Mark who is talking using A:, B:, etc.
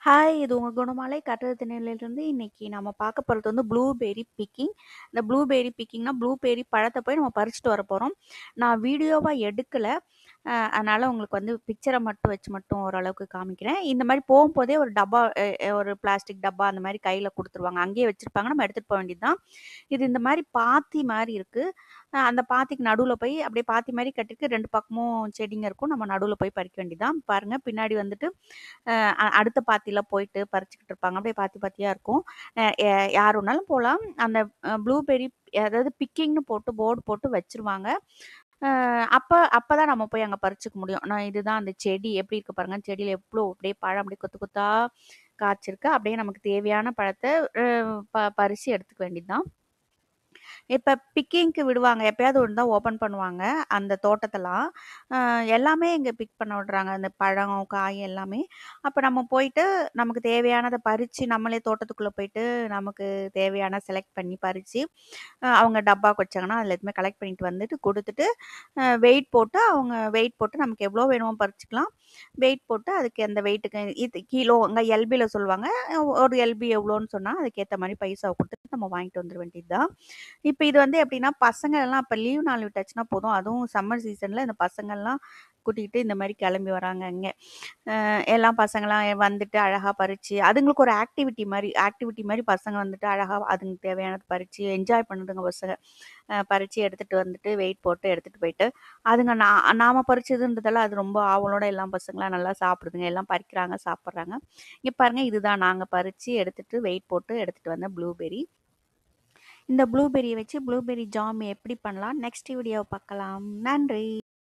A: Hi! இது உங்க குணமாலை கட்டுரை திணையிலிருந்து இன்னைக்கு நம்ம பார்க்க போறது வந்து ப்ளூபெர்ரி பிக்கிங். இந்த ப்ளூபெர்ரி பிக்கிங்னா, ப்ளூபெர்ரி பழத்த போய் நம்ம பறிச்சுட்டு வரப்போறோம். நான் வீடியோவா எடுக்கல. அதனால உங்களுக்கு வந்து பிக்சர மட்டும் வச்சு மட்டும் ஓரளவுக்கு காமிக்கிறேன். இந்த மாரி போம்போதே ஒரு டப்பா ஒரு பிளாஸ்டிக் டப்பா அந்த மாரி கையில குடுத்துருவாங்க. அங்கேயே வச்சிருப்பாங்க. நம்ம எடுத்துட்டு போ வேண்டியது தான். இது இந்த மாரி பாத்தி மாரி இருக்கு. அந்த பாத்திக்கு நடுவுல போய் அப்படியே பாத்தி மாரி கட்டிட்டு 2 பக்கமும் செடிங்க இருக்கும். நம்ம நடுவுல போய் பறிக்க வேண்டியது தான். பாருங்க பின்னாடி வந்துட்டு அடுத்த பாத்தியில போயிட்டு பறிச்சுக்கிட்டு இருப்பாங்க. அப்படியே பாத்தி பாத்தியா இருக்கும். அ எ யார் வேணாலும் போலாம். அந்த ப்ளூபெர்ரி அதாவது பிக்கிங்ன்னு போட்டு போர்டு போட்டு வச்சுருவாங்க. அ அப்பதான் நம்ம போய் அங்க பறிச்சுக்க முடியும். இதுதான் அந்த செடி எப்படி இருக்கு பாருங்க. செடியில எவ்ளோ அப்படியே பழம் அப்படியே கொத்து கொத்தா காய்ச்சிருக்கு. அப்படியே நமக்கு தேவையான பழத்த அ பறிச்சு எடுத்துக்க வேண்டியது தான். இப்ப பிக்கிங்க்கு விடுவாங்க. எப்பயாவது ஒண்ணு தான் ஓப்பன் பண்ணுவாங்க, அந்த தோட்டத்தெல்லாம். அ எல்லாமே இங்க பிக் பண்ண விடுறாங்க. அந்த பழம், காய் எல்லாமே. அப்ப நம்ம போயிட்டு, நமக்கு தேவையானத பறிச்சு, நம்மளே தோட்டத்துக்குள்ள போயிட்டு, நமக்கு தேவையான செலக்ட் பண்ணி பறிச்சு, அவங்க டப்பாக்கு வச்சாங்கன்னா, அதில எதுவுமே கலெக்ட் பண்ணிட்டு வந்துட்டு குடுத்துட்டு, வெயிட் போட்டு அவங்க வெயிட் போட்டு நமக்கு எவ்வளோ வேணுமோ பறிச்சுக்கலாம். வெயிட் போட்டு அதுக்கு அந்த வெயிட்டுக்கு இது கிலோ அங்க எல்பில சொல்லுவாங்க. ஒரு எல்பி எவ்வளோன்னு சொன்னா, அதுக்கேத்த மாரி பைசாவ குடுத்துட்டு நம்ம வாங்கிட்டு வந்துர வேண்டியது தான். இப்ப இது வந்து எப்படின்னா, பசங்க எல்லாம் அப்ப லீவ் நாள் விட்டாச்சுன்னா போதும். அதுவும் சம்மர் சீசன்ல இந்த பசங்கள்லாம் கூட்டிக்கிட்டு இந்த மாரி கிளம்பி வராங்க இங்க. எல்லாம் பசங்கலாம் வந்துட்டு அழகா பறிச்சு, அதுங்களுக்கு ஒரு ஆக்டிவிட்டி மாரி பசங்க வந்துட்டு அழகா அதுங்களுக்கு தேவையானத பறிச்சு என்ஜாய் பண்ணுதுங்க பசங்க. பறிச்சு எடுத்துட்டு வந்துட்டு, வெயிட் போட்டு எடுத்துட்டு போயிட்டு, அதுங்க நாம பறிச்சதுன்றதால அது ரொம்ப ஆவலோட எல்லாம் பசங்கலாம் நல்லா சாப்பிடுதுங்க. எல்லாம் பறிக்கிறாங்க, சாப்பிடுறாங்க. இங்க பாருங்க இதுதான் நாங்க பறிச்சு எடுத்துட்டு வெயிட் போட்டு எடுத்துட்டு வந்த ப்ளூபெர்ரி. இந்த ப்ளூபெர்ரிய வச்சு ப்ளூபெர்ரி ஜாம் எப்படி பண்ணலாம்? நெக்ஸ்ட் வீடியோவ பார்க்கலாம். நன்றி.